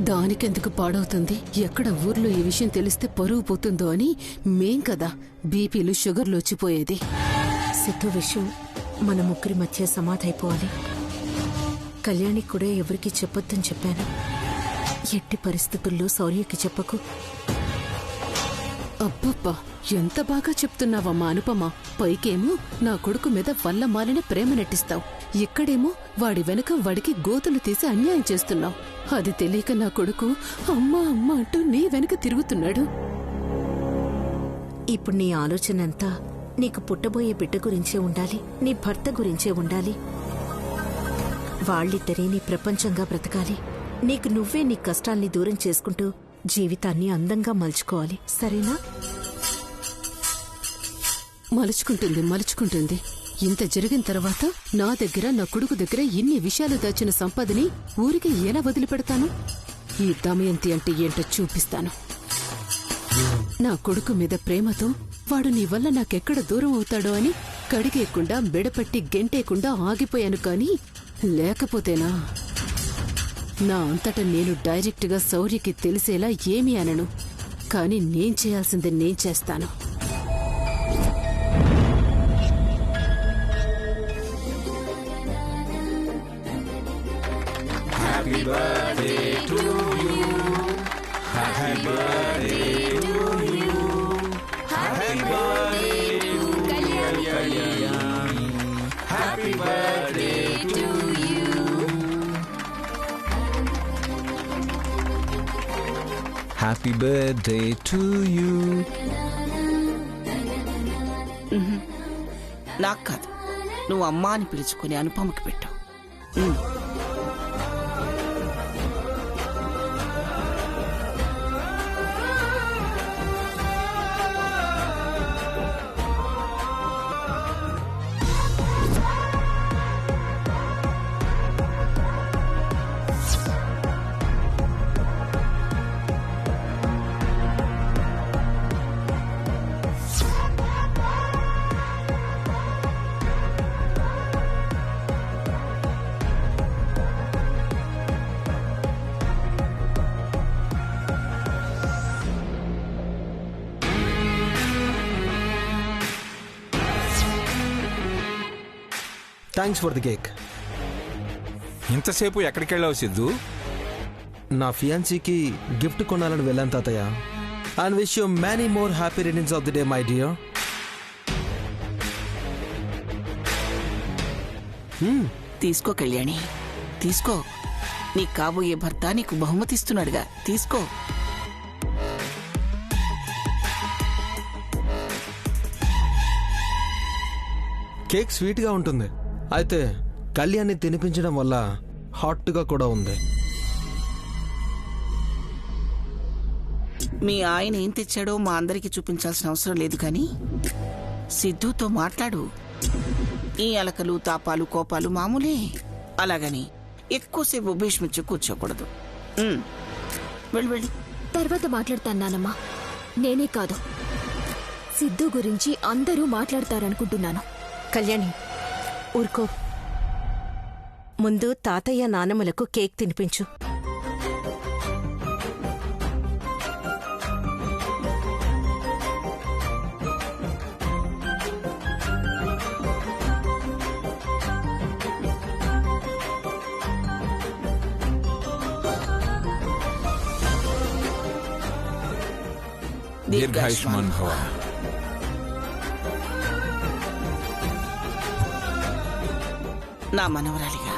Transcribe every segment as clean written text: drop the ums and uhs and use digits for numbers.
దానికెందుకు పాడవుతుంది? ఎక్కడ ఊర్లో ఈ విషయం తెలిస్తే పరువు పోతుందో అని మేం కదా బీపీలు షుగర్లు వచ్చిపోయేది. సిద్ధు విషయం మన ముగ్గురి మధ్య సమాధైపోవాలి. కళ్యాణికి కూడా ఎవరికి చెప్పొద్దని చెప్పాను. ఎట్టి పరిస్థితుల్లో శౌర్యకి చెప్పకు. అబ్బబ్బా, ఎంత బాగా చెప్తున్నావమ్మా అనుపమ. పైకేమో నా కొడుకు మీద వల్ల మాలిన ప్రేమ నటిస్తావు, ఇక్కడేమో వాడి వెనక వాడికి గోతులు తీసి అన్యాయం చేస్తున్నావు. అది తెలియక నా కొడుకు అమ్మా అమ్మా అంటూ నీ వెనక తిరుగుతున్నాడు. ఇప్పుడు నీ ఆలోచనంతా నీకు పుట్టబోయే బిడ్డ గురించే ఉండాలి, నీ భర్త గురించే ఉండాలి. వాళ్ళిద్దరే నీ ప్రపంచంగా బ్రతకాలి. నీకు నువ్వే నీ కష్టాల్ని దూరం చేసుకుంటూ జీవితాన్ని అందంగా మలుచుకోవాలి, సరేనా? మలుచుకుంటుంది. ఇంత జరిగిన తర్వాత నా దగ్గర నా కొడుకు దగ్గర ఇన్ని విషయాలు దాచిన సంపదని ఊరికి ఎలా వదిలిపెడతాను? ఈ దమయంతి అంటే ఏంటో చూపిస్తాను. నా కొడుకు మీద ప్రేమతో వాడు నీ వల్ల నాకెక్కడ దూరం అవుతాడో అని కడిగేయకుండా బెడపట్టి గెంటేయకుండా ఆగిపోయాను. కాని లేకపోతేనా నా అంతట నేను డైరెక్ట్గా శౌర్యకి తెలిసేలా ఏమీ అనను. కాని నేను చేయాల్సింది నేను చేస్తాను. Happy birthday to you. Happy birthday to you. Happy birthday to Kalyani. Happy birthday to you. Happy birthday to you. నాకు కాదు, నువ్వు అమ్మా అని పిలుచుకుని అనుపమకి పెట్టావు. Thanks for the cake. ఇంతసేపు ఎక్కడికి వెళ్ళావు సిద్ధు? నా ఫియాన్సీకి గిఫ్ట్ కొనాలని వెళ్ళాను తాతయ్య. And wish you many more happy returns of the day my dear. తీసుకో కళ్యాణి, తీసుకో. నీ కాబోయే భర్త నీకు బహుమతిస్తున్నాడుగా, తీసుకో. కేక్ స్వీట్గా ఉంటుంది, అయితే కళ్యాణ్ని తినిపించడం వల్ల హాట్గా కూడా ఉంది. మీ ఆయన ఏం తెచ్చాడో మా అందరికీ చూపించాల్సిన అవసరం లేదు, కానీ సిద్ధుతో మాట్లాడు. ఈ అలకలు తాపాలు కోపాలు మామూలే, అలాగని ఎక్కువసేపు భీష్మించి కూర్చోకూడదు. వెళ్ళి తర్వాత మాట్లాడతాను నానమ్మా. నేనే కాదు, సిద్ధు గురించి అందరూ మాట్లాడతారనుకుంటున్నాను. కళ్యాణి ఊరుకో. ముందు తాతయ్య నానమ్మలకు కేక్ తినిపించు. దీర్ఘాయుష్మాన్ భవ. నా మనవరాలిగా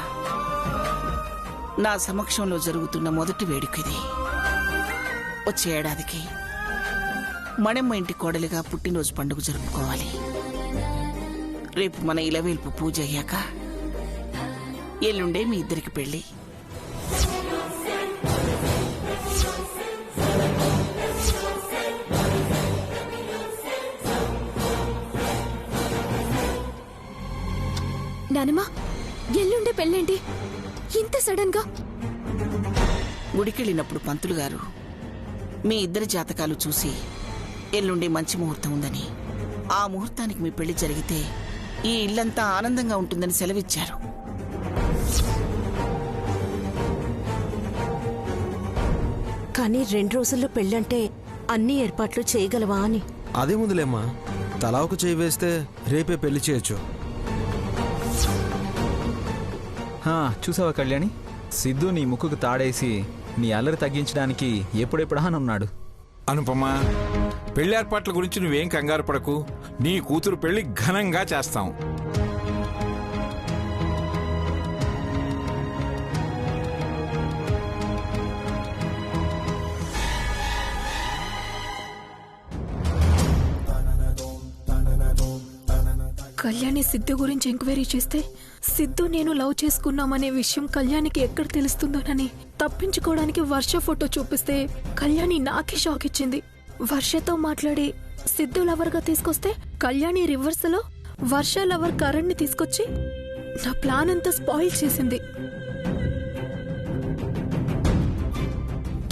నా సమక్షంలో జరుగుతున్న మొదటి వేడుకది. వచ్చే ఏడాదికి మణమ్మ ఇంటి కోడలిగా పుట్టినరోజు పండుగ జరుపుకోవాలి. రేపు మన ఇలవేల్పు పూజ అయ్యాక ఎల్లుండే మీ ఇద్దరికి పెళ్లి. నానమ్మా, ఎల్లుండే పెళ్ళేంటి ఇంత సడన్ గా? గుడికెళ్ళినప్పుడు పంతులు గారు మీ ఇద్దరి జాతకాలు చూసి ఎల్లుండి మంచి ముహూర్తం ఉందని, ఆ ముహూర్తానికి మీ పెళ్లి జరిగితే ఈ ఇల్లంతా ఆనందంగా ఉంటుందని సెలవిచ్చారు. కానీ 2 రోజుల్లో పెళ్ళంటే అన్ని ఏర్పాట్లు చేయగలవా అని. అదే ముందులేమ్మా, తలా ఒక చేయి వేస్తే రేపే పెళ్లి చేయొచ్చు. చూసావా కళ్యాణి, సిద్ధు నీ ముక్కుకు తాడేసి నీ అల్లరి తగ్గించడానికి ఎప్పుడెప్పుడా అని ఉన్నాడు. అనుపమా, పెళ్లి ఏర్పాట్ల గురించి నువ్వేం కంగారు పడకు. నీ కూతురు పెళ్లి ఘనంగా చేస్తాం. కళ్యాణి సిద్ధు గురించి ఎంక్వైరీ చేస్తే సిద్ధు నేను లవ్ చేసుకున్నామనే విషయం కళ్యాణికి ఎక్కడ తెలుస్తుందోనని తప్పించుకోవడానికి వర్ష ఫోటో చూపిస్తే కళ్యాణి నాకే షాక్ ఇచ్చింది. వర్షతో మాట్లాడి సిద్ధు లవర్ గా తీసుకొస్తే కళ్యాణి రివర్స్ లో వర్ష లవర్ కరణ్ ని తీసుకొచ్చి నా ప్లాన్ అంతా స్పాయిల్ చేసింది.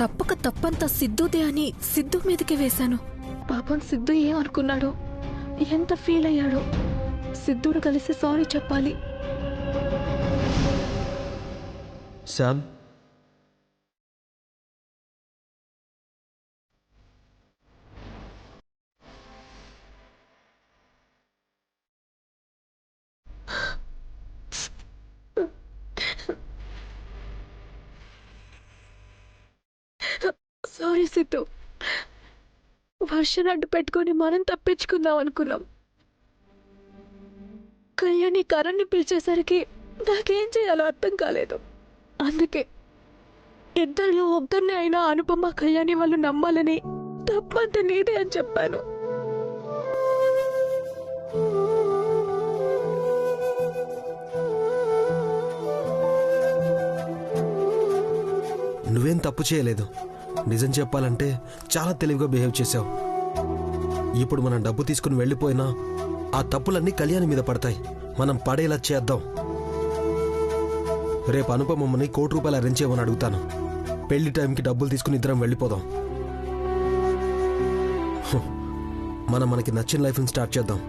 తప్పక తప్పంతా సిద్ధుదే అని సిద్ధు మీదకి వేశాను. పాపం సిద్ధు ఏమనుకున్నాడో, ఎంత ఫీల్ అయ్యాడో. సిద్ధుడు కలిసి సారీ చెప్పాలి. శామ్, సారీ సిద్ధు, వర్షం అడ్డు పెట్టుకుని మనం తప్పించుకుందాం అనుకున్నాం. కళ్యాణి కరణ్ని పిలిచేసరికి నాకేం చేయాలో అర్థం కాలేదు. అందుకే ఇద్దరిలో ఒక్కరిని అయినా అనుపమ కళ్యాణి వాళ్ళు నమ్మాలని తప్పంత నీదే అని చెప్పాను. నువ్వేం తప్పు చేయలేదు. నిజం చెప్పాలంటే చాలా తెలివిగా బిహేవ్ చేశావు. ఇప్పుడు మనం డబ్బు తీసుకుని వెళ్ళిపోయినా ఆ తప్పులన్నీ కళ్యాణి మీద పడతాయి. మనం పడేలా చేద్దాం. రేపు అనుపమమ్మని ₹1,00,00,000 అరేంజ్ చేయమని అడుగుతాను. పెళ్లి టైంకి డబ్బులు తీసుకుని ఇద్దరం వెళ్ళిపోదాం. మనం మనకి నచ్చిన లైఫ్ని స్టార్ట్ చేద్దాం.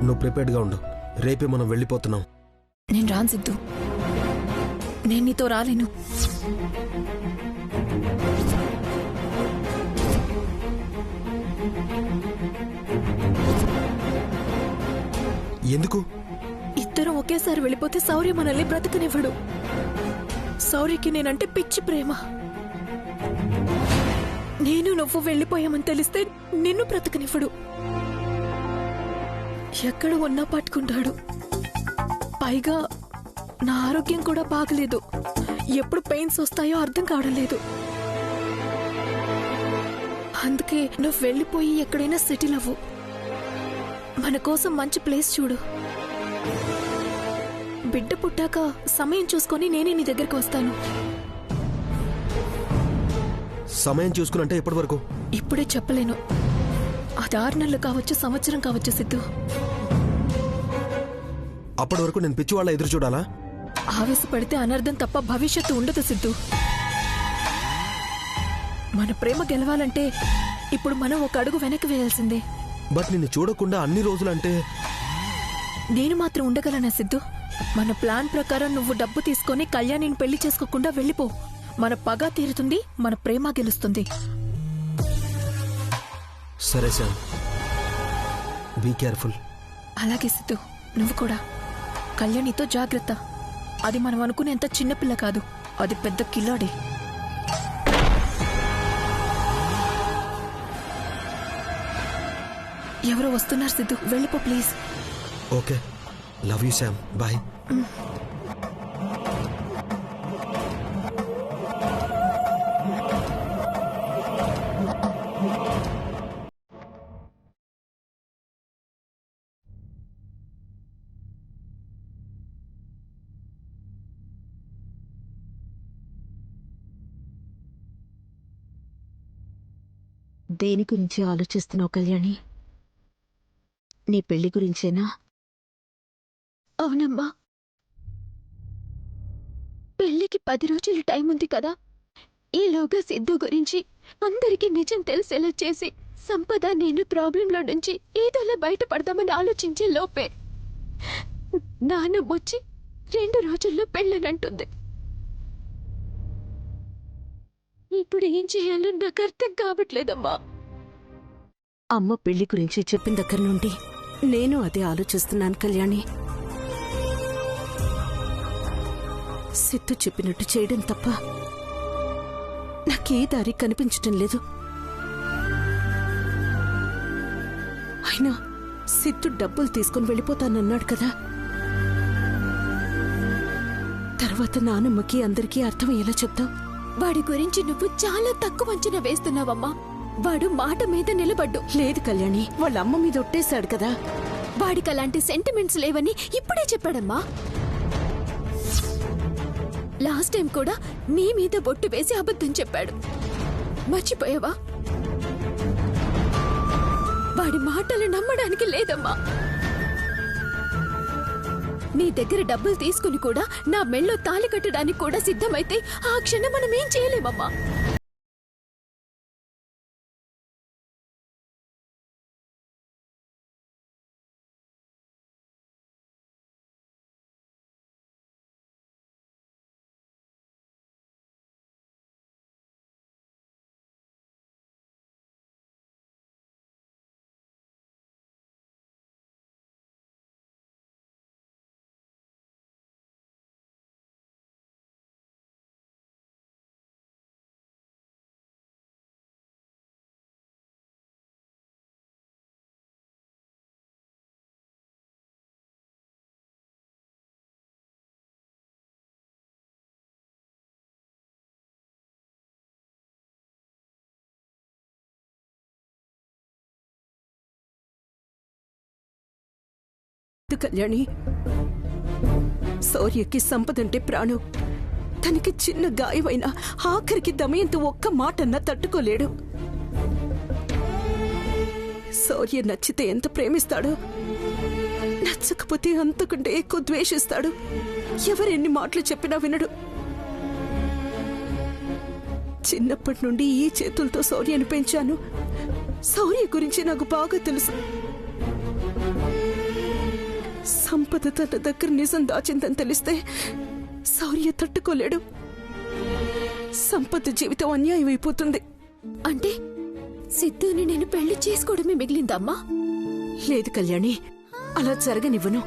నువ్వు ప్రిపేర్డ్గా ఉండు. రేపే మనం వెళ్ళిపోతున్నాం. నేను రాను సిద్ధు, నేను నీతో రాలేను. ఎందుకు? ఇద్దరం ఒకేసారి వెళ్ళిపోతే శౌర్య మనల్ని బ్రతకనివ్వడు. శౌర్యకి నేనంటే పిచ్చి ప్రేమ. నేను నువ్వు వెళ్ళిపోయామని తెలిస్తే నిన్ను బ్రతకనివ్వడు. ఎక్కడ ఉన్నా పట్టుకుంటాడు. పైగా నా ఆరోగ్యం కూడా బాగలేదు. ఎప్పుడు పెయిన్స్ వస్తాయో అర్థం కావడం లేదు. అందుకే నువ్వు వెళ్ళిపోయి ఎక్కడైనా సెటిల్ అవ్వు. మన కోసం మంచి ప్లేస్ చూడు. బిడ్డ పుట్టాక సమయం చూసుకొని నేనే నీ దగ్గరికి వస్తాను. సమయం చూసుకునంటే ఎప్పటి వరకు? ఇప్పుడే చెప్పలేను. అది 6 నెలలు కావచ్చు, సంవత్సరం కావచ్చు సిద్ధు. అప్పటి వరకు నేను పిచ్చి వాళ్ళ ఎదురు చూడాలా? ఆవేశపడితే అనర్థం తప్ప భవిష్యత్తు ఉండదు సిద్ధు. మన ప్రేమ గెలవాలంటే ఇప్పుడు మనం ఒక అడుగు వెనక్కి వేయాల్సిందే. బట్ నిన్ను చూడకుండా అన్ని రోజులంటే నేను మాత్రం ఉండగలనా సిద్ధు? మన ప్లాన్ ప్రకారం నువ్వు డబ్బు తీసుకొని కళ్యాణిని పెళ్లి చేసుకోకుండా వెళ్ళిపో. మన పగ తీరుతుంది, మన ప్రేమ గెలుస్తుంది. సరే సార్, బీ కేర్ఫుల్. అలాగే సిద్ధు, నువ్వు కూడా కళ్యాణితో జాగ్రత్త. అది మనం అనుకునేంత చిన్నపిల్ల కాదు, అది పెద్ద కిల్లాడి. ఎవరో వస్తున్నారు సిద్ధు, వెళ్ళిపో please. Okay, love you Sam, bye. దేని గురించి ఆలోచిస్తున్నావు కళ్యాణి? నీ పెళ్లి గురించేనా? అవునమ్మా, పెళ్లికి 10 రోజులు టైం ఉంది కదా. ఈలోగా సిద్ధు గురించి అందరికీ నిజం తెలిసేలా చేసి సంపద నేను ప్రాబ్లంలో నుంచి ఏదోలా బయటపడదామని ఆలోచించే లోపే నాన్న వచ్చి 2 రోజుల్లో పెళ్ళనంటుంది. ఇప్పుడు ఏం చేయాలో నాకు అర్థం కావట్లేదమ్మా. అమ్మ పెళ్లి గురించి చెప్పిన దగ్గర నుండి నేను అదే ఆలోచిస్తున్నాను కళ్యాణి. సిద్ధు చెప్పినట్టు చేయడం తప్ప నాకే దారి కనిపించటం లేదు. అయినా సిద్ధు డబ్బులు తీసుకుని వెళ్ళిపోతానన్నాడు కదా. తర్వాత నానమ్మకి అందరికీ అర్థమయ్యేలా చెప్తావు. వాడి గురించి నువ్వు చాలా తక్కువ అంచనా వేస్తున్నావమ్మా. వాడు మాట మీద నిలబడ్డు. లేదు కళ్యాణి, వాళ్ళ అమ్మ మీద ఒట్టేశాడు కదా. వాడికి అలాంటి సెంటిమెంట్స్ లేవని ఇప్పుడే చెప్పాడమ్మా. లాస్ట్ టైం కూడా నీ మీద బొట్టు వేసి అబద్ధం చెప్పాడు. మర్చిపోయావా? వాడి మాటలు నమ్మడానికి లేదమ్మా. నీ దగ్గర డబ్బులు తీసుకుని కూడా నా మెళ్ళో తాళి కట్టడానికి కూడా సిద్ధమైతే ఆ క్షణం మనం ఏం చేయలేమమ్మా. కళ్యాణి, శౌర్యకి సంపదంటే ప్రాణం. తనకి చిన్న గాయమైనా ఆఖరికి దమయంతో ఒక్క మాటన్నా తట్టుకోలేడు. శౌర్య నచ్చితే ఎంత ప్రేమిస్తాడో, నచ్చకపోతే అంతకంటే ఎక్కువ ద్వేషిస్తాడు. ఎవరెన్ని మాటలు చెప్పినా వినడు. చిన్నప్పటి నుండి ఈ చేతులతో శౌర్యను పెంచాను. శౌర్య గురించి నాకు బాగా తెలుసు. సంపద తన దగ్గర నిజం దాచిందని తెలిస్తే శౌర్య తట్టుకోలేడు. సంపద జీవితం అన్యాయం అయిపోతుంది. అంటే సిద్ధుని నేను పెళ్లి చేసుకోవడమే మిగిలిందమ్మా? లేదు కళ్యాణి, అలా జరగనివ్వను.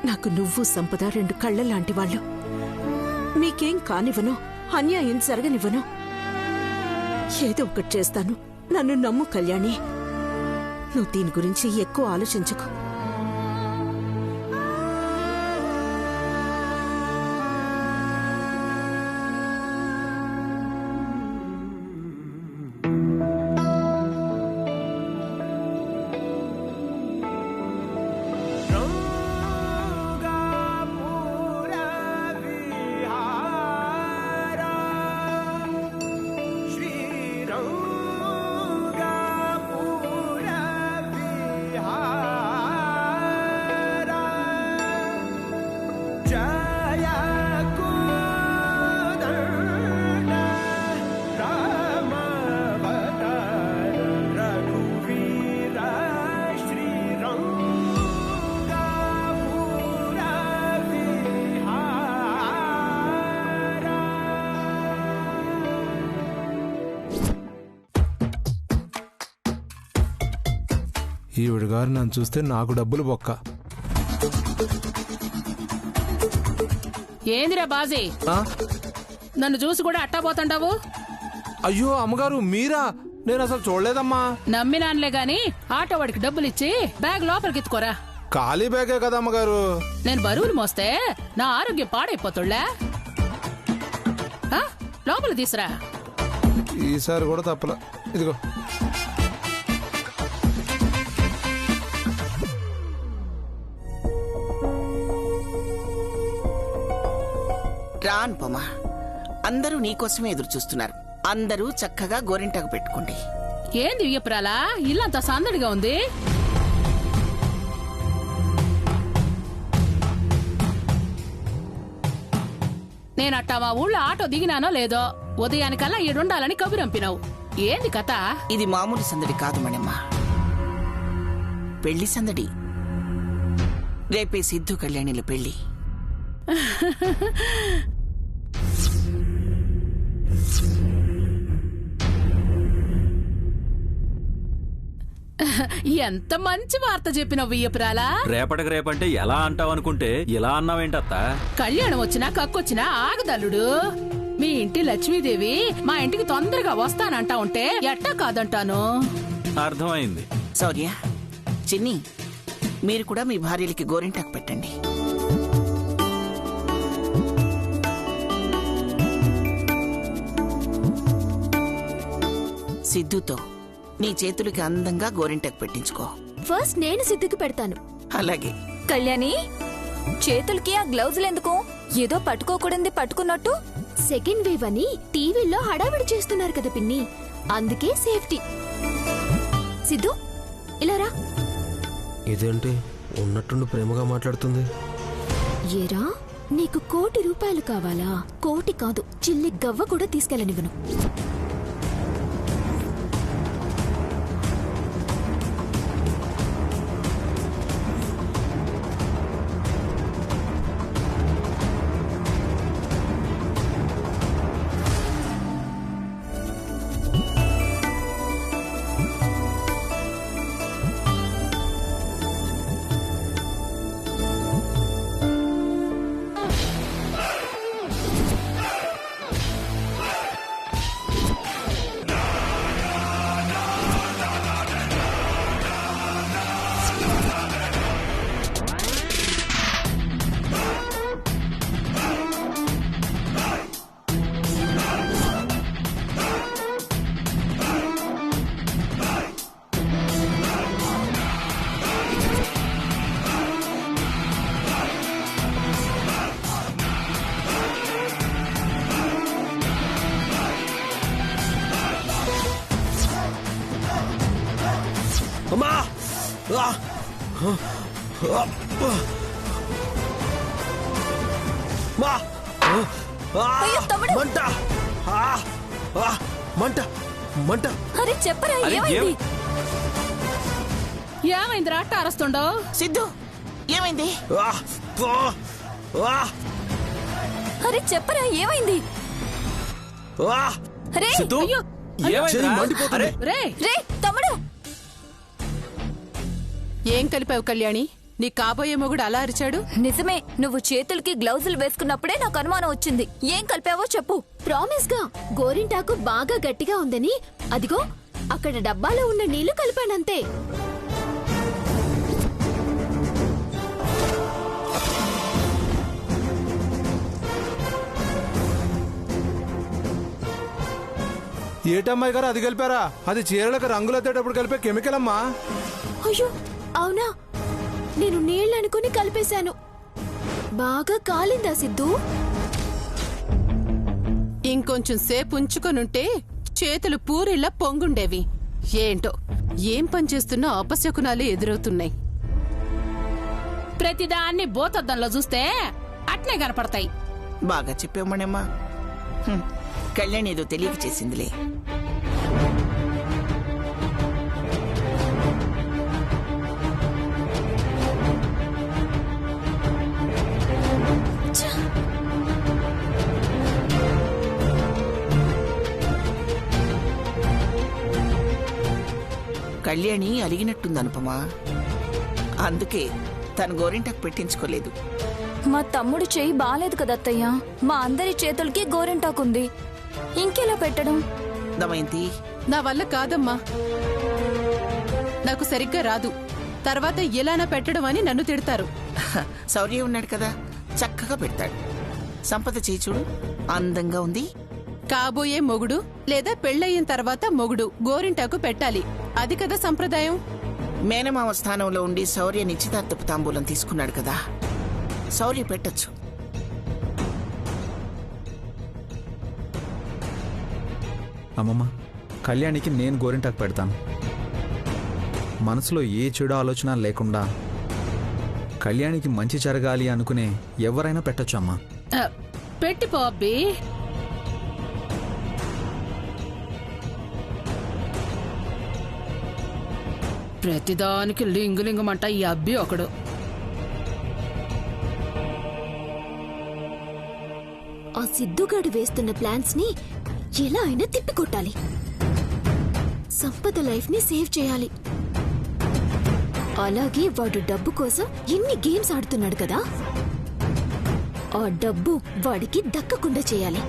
నాకు నువ్వు సంపద రెండు కళ్ళ లాంటి వాళ్ళు. మీకేం కానివ్వను, అన్యాయం జరగనివ్వను. ఏదో ఒకటి చేస్తాను, నన్ను నమ్ము కళ్యాణి. నువ్వు దీని గురించి ఎక్కువ ఆలోచించకు. ఈవిడ గారు నన్ను చూస్తే నాకు డబ్బులు బొక్క. ఏందిరా బాజీ, నన్ను చూసి కూడా అట్టా పోతుంటావు? అయ్యో అమ్మగారు మీరా? నేను అసలు చూడలేదమ్మా. నమ్మినాన్లే గాని ఆటో వాడికి డబ్బులిచ్చి బ్యాగ్ లోపలికి ఎత్తుకోరా. ఖాళీ బ్యాగే కదా అమ్మగారు. నేను బరువులు మోస్తే నా ఆరోగ్యం పాడైపోతుళ్లే. లోపల తీసురా. ఈసారి కూడా తప్పలా. ఇదిగో రాన్ పొమా, అందరూ నీకోసమే ఎదురు చూస్తున్నారు. అందరూ చక్కగా గోరింటాకు పెట్టుకోండి. ఏంది వియ్యపురాలా, ఇల్లంతా సందడిగా ఉంది. నేనట్టా మా ఊళ్ళో ఆటో దిగినానో లేదో ఉదయానికల్లా ఈడుండాలని కబురంపినావు. ఏంది కథ? ఇది మామూలు సందడి కాదు మణమ్మ, పెళ్లి సందడి. రేపే సిద్ధు కళ్యాణిల పెళ్లి. ఎంత మంచి వార్త చెప్పినవు వియ్యపురాలా. రేపటికి రేపంటే ఎలా అంటావు అనుకుంటే ఇలా అన్నావేంటత్త? కళ్యాణం వచ్చినా కక్కొచ్చినా ఆగదల్లుడు. మీ ఇంటి లక్ష్మీదేవి మా ఇంటికి తొందరగా వస్తానంటా ఉంటే ఎట్టా కాదంటాను. అర్థమైంది. శౌర్య, చిన్ని, మీరు కూడా మీ భార్యలకి గోరింటాకు పెట్టండి. సిద్ధుతో నీ చేతులకి అందంగా గోరింటాకు పెట్టించుకో. ఫస్ట్ నేను సిద్ధుకి పెడతాను. అలాగే. కళ్యాణి, చేతులకి ఆ గ్లౌజులు ఎందుకు? ఏదో పట్టుకోకూడదు పట్టుకున్నట్టు. సెకండ్ వేవ్ అని టీవీలో హడావిడి చేస్తున్నారు కదా పిన్ని, అందుకే సేఫ్టీ. సిద్ధు, ఇలా రా. ఇదేంటి ఉన్నట్టుండి ప్రేమగా మాట్లాడుతుంది? ఏరా, నీకు 1,00,00,000 రూపాయలు కావాలా? 1,00,00,000 కాదు, చిల్లి గవ్వ కూడా తీసుకెళ్ళనివ్వను. అమ్మా! మంట! మంట! మంట! అరే చెప్పరా, ఏమైంది? ఏమైంది రాట అరస్తుండో? సిద్ధు, ఏమైంది? అరే చెప్పరా, ఏమైంది? రే రే తమ్ముడు, ఏం కలిపావు కళ్యాణి? నీ కాబోయే మొగుడు అలా అరిచాడు? నిజమే, నువ్వు చేతులకి గ్లౌజులు వేసుకున్నప్పుడే నాకు అనుమానం వచ్చింది. ఏం కలిపావో చెప్పు. ప్రామిస్ గా గోరింటాకు బాగా గట్టిగా ఉందని, అదిగో అక్కడ డబ్బాలో ఉన్న నీళ్లు కలిపానంతే. ఏటమ్మాయి గారు అది కలిపారా? అది చీరలకు రంగులెత్తేటప్పుడు కలిపే కెమికల్ అమ్మా. అయ్యో అవునా, నేను నీళ్ళు అనుకుని కలిపేశాను. బాగా కాలిందా సిద్ధు? ఇంకొంచెం సేపు ఉంచుకొనుంటే చేతులు పూరిలా పొంగుండేవి. ఏంటో ఏం పనిచేస్తున్నా అపశకునాలు ఎదురవుతున్నాయి. ప్రతిదాన్ని బోతద్దంలో చూస్తే అట్నే కనపడతాయి. బాగా చెప్పామణమ్మా. కళ్యాణ్ ఏదో తెలియక చేసిందిలే. కళ్యాణి అలిగినట్టుంది అనుపమా, అందుకే తన గోరింటాకు పెట్టించుకోలేదు. మా తమ్ముడు చెయ్యి బాలేదు కదత్తయ్యా. మా అందరి చేతులకి గోరింటాకుంది, ఇంకెలా పెట్టడం? దమయంతి, నా వల్ల కాదమ్మా, నాకు సరిగ్గా రాదు. తర్వాత ఎలానా పెట్టడం అని నన్ను తిడతారు. శౌర్య ఉన్నాడు కదా, చక్కగా పెడతాడు. సంపద చేయి చూడు, అందంగా ఉంది. కాబోయే మొగుడు లేదా పెళ్ళయిన తర్వాత మొగుడు గోరింటాకు పెట్టాలి, అది కదా సంప్రదాయం. మేనమామ స్థానంలో ఉండి శౌర్య నిశ్చితార్థపు తాంబూలం తీసుకున్నాడు కదా, శౌర్య పెట్టచ్చు. అమ్మమ్మ, కళ్యాణికి నేను గోరింటాకు పెడతాను. మనసులో ఏ చెడు ఆలోచన లేకుండా కళ్యాణికి మంచి జరగాలి అనుకునే ఎవరైనా పెట్టొచ్చు అమ్మా. పెట్టిపో అబ్బి. ప్రతిదానికి లింగులింగమంట ఈ అబ్బి ఒకడు. ఆ సిద్ధుగాడు వేస్తున్న ప్లాన్స్ ని ఎలా అయినా తిప్పికొట్టాలి. సంపద లైఫ్ ని సేవ్ చేయాలి. అలాగే వాడు డబ్బు కోసం ఎన్ని గేమ్స్ ఆడుతున్నాడు కదా, ఆ డబ్బు వాడికి దక్కకుండా చేయాలి.